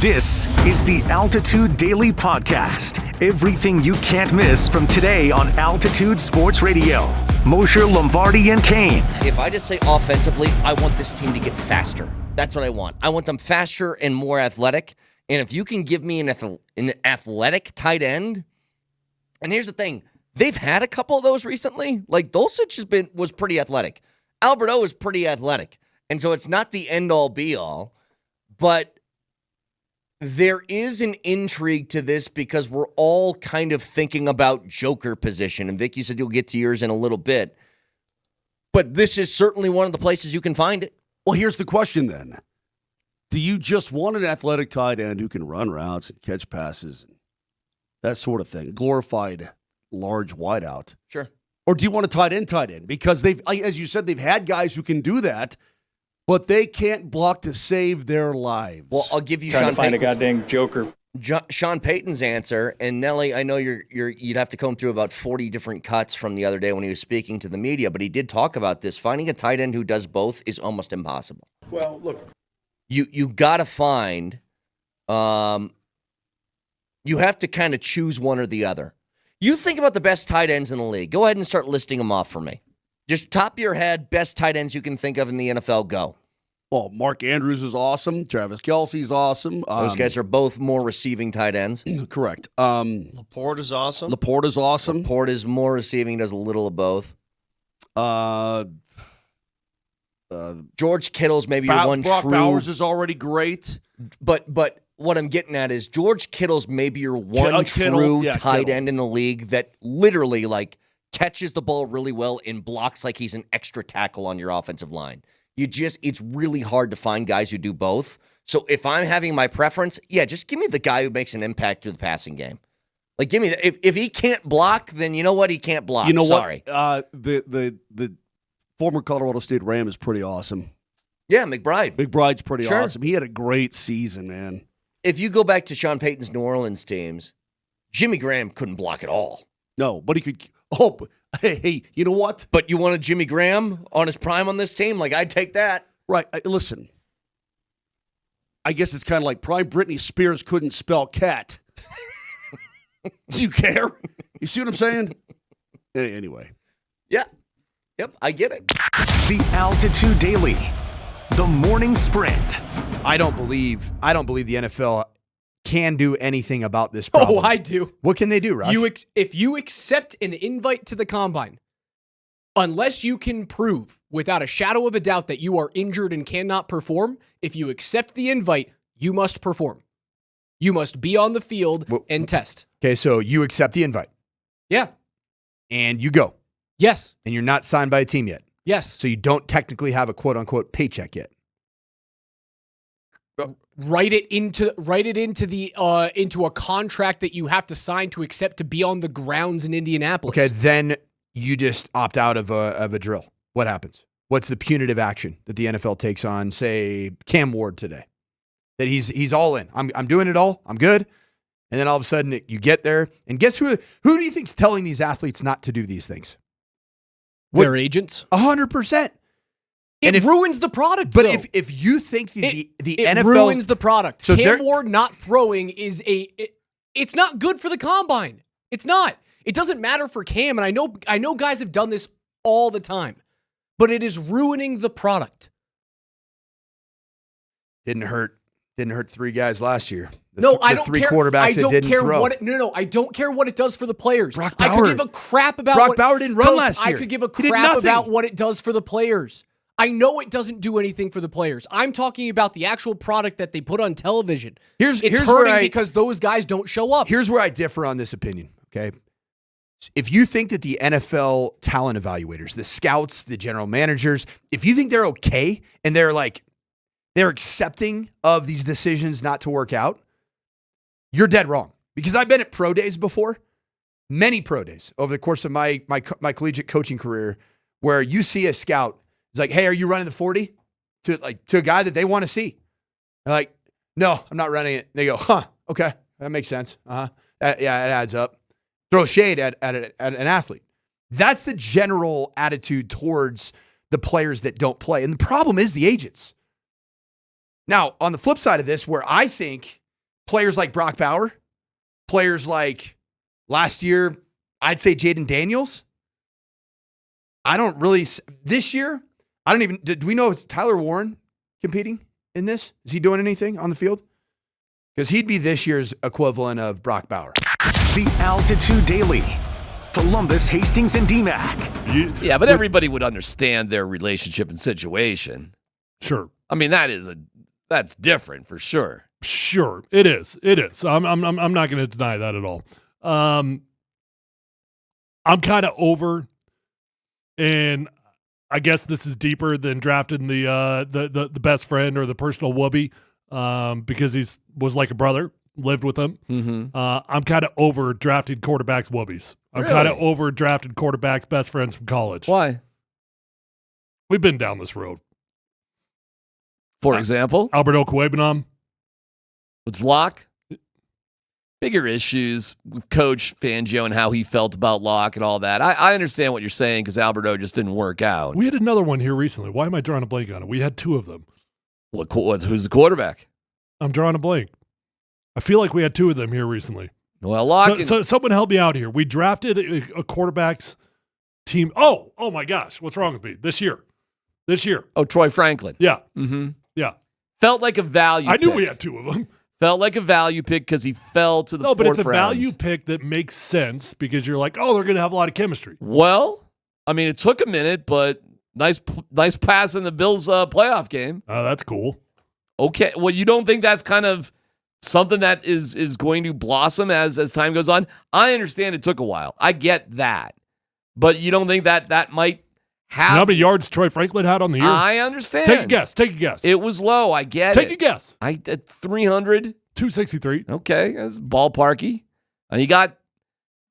This is the Altitude Daily Podcast. Everything you can't miss from today on Altitude Sports Radio. Mosher, Lombardi, and Kane. If I just say offensively, I want this team to get faster. That's what I want. I want them faster and more athletic. And if you can give me an athletic tight end, and here's the thing, they've had a couple of those recently. Like Dulcich was pretty athletic. Alberto is pretty athletic. And so it's not the end-all, be-all, but there is an intrigue to this because we're all kind of thinking about joker position. And Vic, you said you'll get to yours in a little bit. But this is certainly one of the places you can find it. Well, here's the question then. Do you just want an athletic tight end who can run routes and catch passes and that sort of thing? Glorified large wideout. Sure. Or do you want a tight end? Because they've, as you said, they've had guys who can do that, but they can't block to save their lives. Well, I'll give you Trying Sean to find Payton's, a goddamn joker. Sean Payton's answer. And Nelly, I know you'd have to comb through about 40 different cuts from the other day when he was speaking to the media, but he did talk about this. Finding a tight end who does both is almost impossible. Well, look. You got to find, you have to kind of choose one or the other. You think about the best tight ends in the league. Go ahead and start listing them off for me. Just top of your head, best tight ends you can think of in the NFL, go. Well, Mark Andrews is awesome. Travis Kelce's awesome. Those guys are both more receiving tight ends. Correct. Laporte is awesome. Laporte is awesome. Laporte is more receiving, does a little of both. George Kittle's maybe your one Brock true. Bowers is already great. But what I'm getting at is George Kittle's maybe your one true tight end in the league that literally like catches the ball really well and blocks like he's an extra tackle on your offensive line. It's really hard to find guys who do both. So if I'm having my preference, just give me the guy who makes an impact through the passing game. Like give me if he can't block, then you know what, he can't block. You know Sorry. what? The former Colorado State Ram is pretty awesome. Yeah, McBride. McBride's pretty Sure. awesome. He had a great season, man. If you go back to Sean Payton's New Orleans teams, Jimmy Graham couldn't block at all. No, but he could. Oh, but, hey, you know what? But you wanted Jimmy Graham on his prime on this team? Like, I'd take that. Right. Listen, I guess it's kind of like prime Britney Spears couldn't spell cat. Do you care? You see what I'm saying? Anyway. Yeah. Yep, I get it. The Altitude Daily. The Morning Sprint. I don't believe the NFL can do anything about this problem. Oh, I do. What can they do, Rush? If you accept an invite to the combine, unless you can prove without a shadow of a doubt that you are injured and cannot perform, if you accept the invite, you must perform. You must be on the field and test. Okay, so you accept the invite. Yeah. And you go. Yes. And you're not signed by a team yet. Yes. So you don't technically have a quote-unquote paycheck yet. Write it into a contract that you have to sign to accept to be on the grounds in Indianapolis. Okay, then you just opt out of a drill. What happens? What's the punitive action that the NFL takes on, say, Cam Ward today? That he's all in. I'm doing it all. I'm good. And then all of a sudden you get there, and guess who do you think's telling these athletes not to do these things? Their agents. 100%. It ruins the product, But though. if you think the it NFL ruins the product. So Cam Ward not throwing it's not good for the combine. It's not. It doesn't matter for Cam, and I know guys have done this all the time, but it is ruining the product. didn't hurt three guys last year. I don't three care. quarterbacks that didn't throw. I don't care what it does for the players. Brock I Bauer. could give a crap about Brock Bauer didn't run last year. I could give a He did crap nothing. about what it does for the players. I know it doesn't do anything for the players. I'm talking about the actual product that they put on television. It's hurting because those guys don't show up. Here's where I differ on this opinion, okay? If you think that the NFL talent evaluators, the scouts, the general managers, if you think they're okay and they're accepting of these decisions not to work out, you're dead wrong. Because I've been at pro days before, many pro days over the course of my collegiate coaching career, where you see a scout. It's like, hey, are you running the 40 to a guy that they want to see? They're like, no, I'm not running it. They go, okay, that makes sense. Yeah, it adds up. Throw shade at an athlete. That's the general attitude towards the players that don't play. And the problem is the agents. Now, on the flip side of this, where I think players like Brock Bauer, players like last year, I'd say Jaden Daniels. This year, do we know is Tyler Warren competing in this? Is he doing anything on the field? Because he'd be this year's equivalent of Brock Bauer. The Altitude Daily. Columbus, Hastings, and DMAC. Yeah, but everybody would understand their relationship and situation. Sure. I mean, that's different for sure. Sure, it is. It is. I'm not going to deny that at all. I'm kind of over, and I guess this is deeper than drafting the best friend or the personal whoopee, because he was like a brother, lived with him. Mm-hmm. I'm kind of over drafting quarterbacks whoopies. I'm kind of over drafting quarterbacks best friends from college. Why? We've been down this road. For example, Albert Okwuegbunam. with Locke, bigger issues with Coach Fangio and how he felt about Locke and all that. I understand what you're saying because Alberto just didn't work out. We had another one here recently. Why am I drawing a blank on it? We had two of them. Who's the quarterback? I'm drawing a blank. I feel like we had two of them here recently. Well, Locke. So someone help me out here. We drafted a quarterback's team. Oh my gosh. What's wrong with me? This year. Oh, Troy Franklin. Yeah. Mm-hmm. Yeah. Felt like a value I knew pick. we had two of them. Felt like a value pick because he fell to the fourth No, but it's a rounds. value pick that makes sense because you're like, oh, they're going to have a lot of chemistry. Well, I mean, it took a minute, but nice pass in the Bills' playoff game. Oh, that's cool. Okay. Well, you don't think that's kind of something that is going to blossom as time goes on? I understand it took a while. I get that. But you don't think that might have... You know how many yards Troy Franklin had on the year? I understand. Take a guess. It was low. I get it. Take a guess. At 300. 263. Okay. That's ballparky. And he got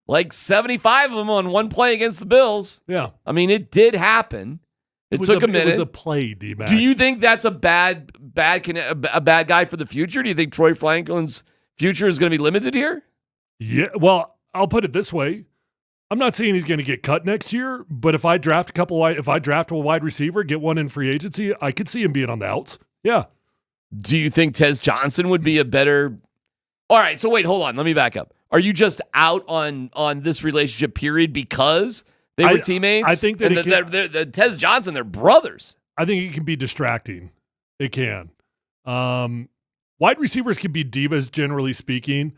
like 75 of them on one play against the Bills. Yeah. I mean, it did happen. It took a minute. It was a play, D-Mac. Do you think that's a bad guy for the future? Do you think Troy Franklin's future is going to be limited here? Yeah. Well, I'll put it this way. I'm not saying he's going to get cut next year, but if I draft a wide receiver, get one in free agency, I could see him being on the outs. Yeah. Do you think Tez Johnson would be a better? All right. So wait, hold on. Let me back up. Are you just out on this relationship period because they were teammates? I think that Tez Johnson, they're brothers. I think it can be distracting. It can. Wide receivers can be divas, generally speaking,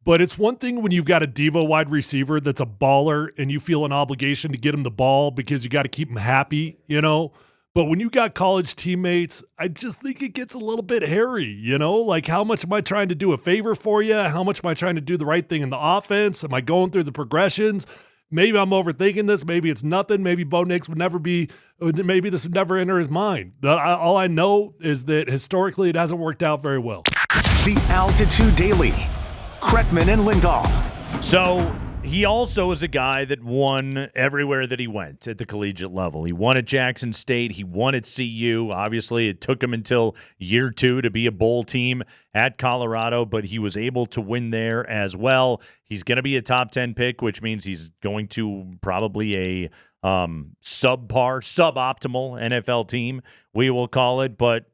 but it's one thing when you've got a diva wide receiver that's a baller and you feel an obligation to get him the ball because you got to keep him happy, you know? But when you got college teammates, I just think it gets a little bit hairy, you know? Like, how much am I trying to do a favor for you? How much am I trying to do the right thing in the offense? Am I going through the progressions? Maybe I'm overthinking this. Maybe it's nothing. Maybe Bo Nix maybe this would never enter his mind. All I know is that historically it hasn't worked out very well. The Altitude Daily. Kretman and Lindahl. So he also is a guy that won everywhere that he went at the collegiate level. He won at Jackson State. He won at CU. Obviously, it took him until year 2 to be a bowl team at Colorado, but he was able to win there as well. He's going to be a top 10 pick, which means he's going to probably a suboptimal NFL team, we will call it. But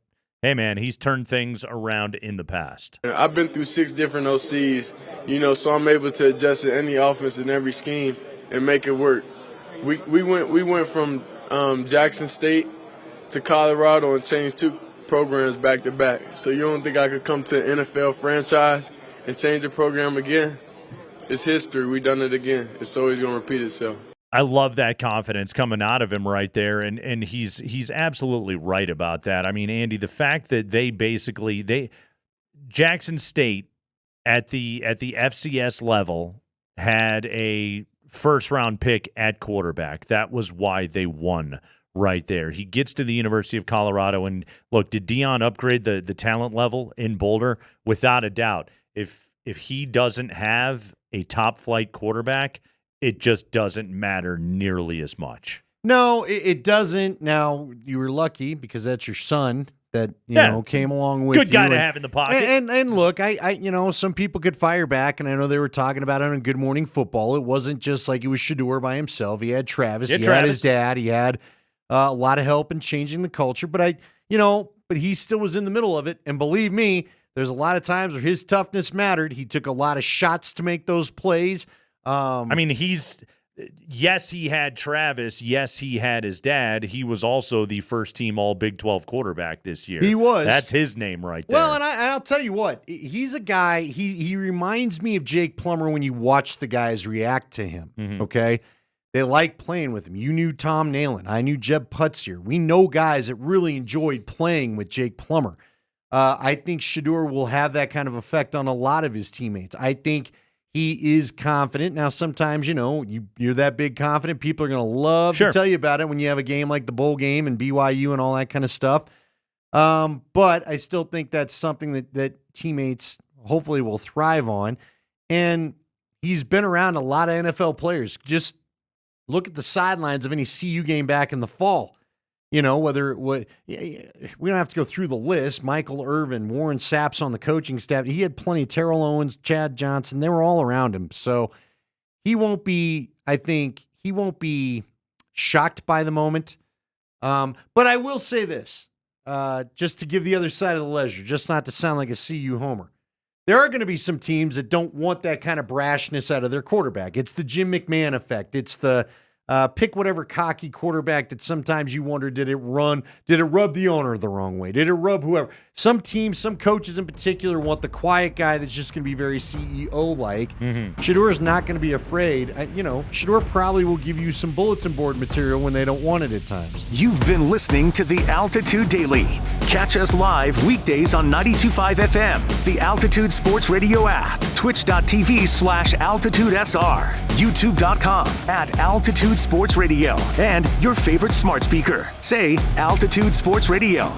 hey, man, he's turned things around in the past. I've been through 6 different OCs, so I'm able to adjust to any offense and every scheme and make it work. We went from Jackson State to Colorado and changed 2 programs back to back. So you don't think I could come to an NFL franchise and change a program again? It's history. We done it again. It's always going to repeat itself. I love that confidence coming out of him right there, and he's absolutely right about that. I mean, Andy, the fact that Jackson State at the FCS level had a first-round pick at quarterback. That was why they won right there. He gets to the University of Colorado, and look, did Deion upgrade the talent level in Boulder? Without a doubt. If he doesn't have a top-flight quarterback, it just doesn't matter nearly as much. No, it doesn't. Now, you were lucky because that's your son that came along with you. Good guy to have in the pocket. And look, I some people could fire back, and I know they were talking about it on Good Morning Football. It wasn't just like it was Shedeur by himself. He had Travis. He had his dad. He had a lot of help in changing the culture. But but he still was in the middle of it. And believe me, There's a lot of times where his toughness mattered. He took a lot of shots to make those plays. I mean, yes, he had Travis. Yes, he had his dad. He was also the first team all Big 12 quarterback this year. He was. That's his name right there. Well, and I'll tell you what, he's a guy, he reminds me of Jake Plummer when you watch the guys react to him, okay? They like playing with him. You knew Tom Nalen. I knew Jeb Putzier. We know guys that really enjoyed playing with Jake Plummer. I think Shedeur will have that kind of effect on a lot of his teammates. I think he is confident. Now, sometimes, you're that big confident. People are going to love to tell you about it when you have a game like the bowl game and BYU and all that kind of stuff. But I still think that's something that teammates hopefully will thrive on. And he's been around a lot of NFL players. Just look at the sidelines of any CU game back in the fall. We don't have to go through the list. Michael Irvin, Warren Sapp's on the coaching staff. He had plenty. Terrell Owens, Chad Johnson. They were all around him. So he won't be shocked by the moment. But I will say this, just to give the other side of the ledger, just not to sound like a CU homer. There are going to be some teams that don't want that kind of brashness out of their quarterback. It's the Jim McMahon effect. It's the pick whatever cocky quarterback that sometimes you wonder, did it rub the owner the wrong way? Did it rub whoever? Some teams, some coaches in particular want the quiet guy that's just going to be very CEO-like. Shedeur is not going to be afraid. Shedeur probably will give you some bulletin board material when they don't want it at times. You've been listening to the Altitude Daily. Catch us live weekdays on 92.5 FM, the Altitude Sports Radio app, twitch.tv/AltitudeSR, youtube.com/Altitude Sports Radio, and your favorite smart speaker. Say Altitude Sports Radio.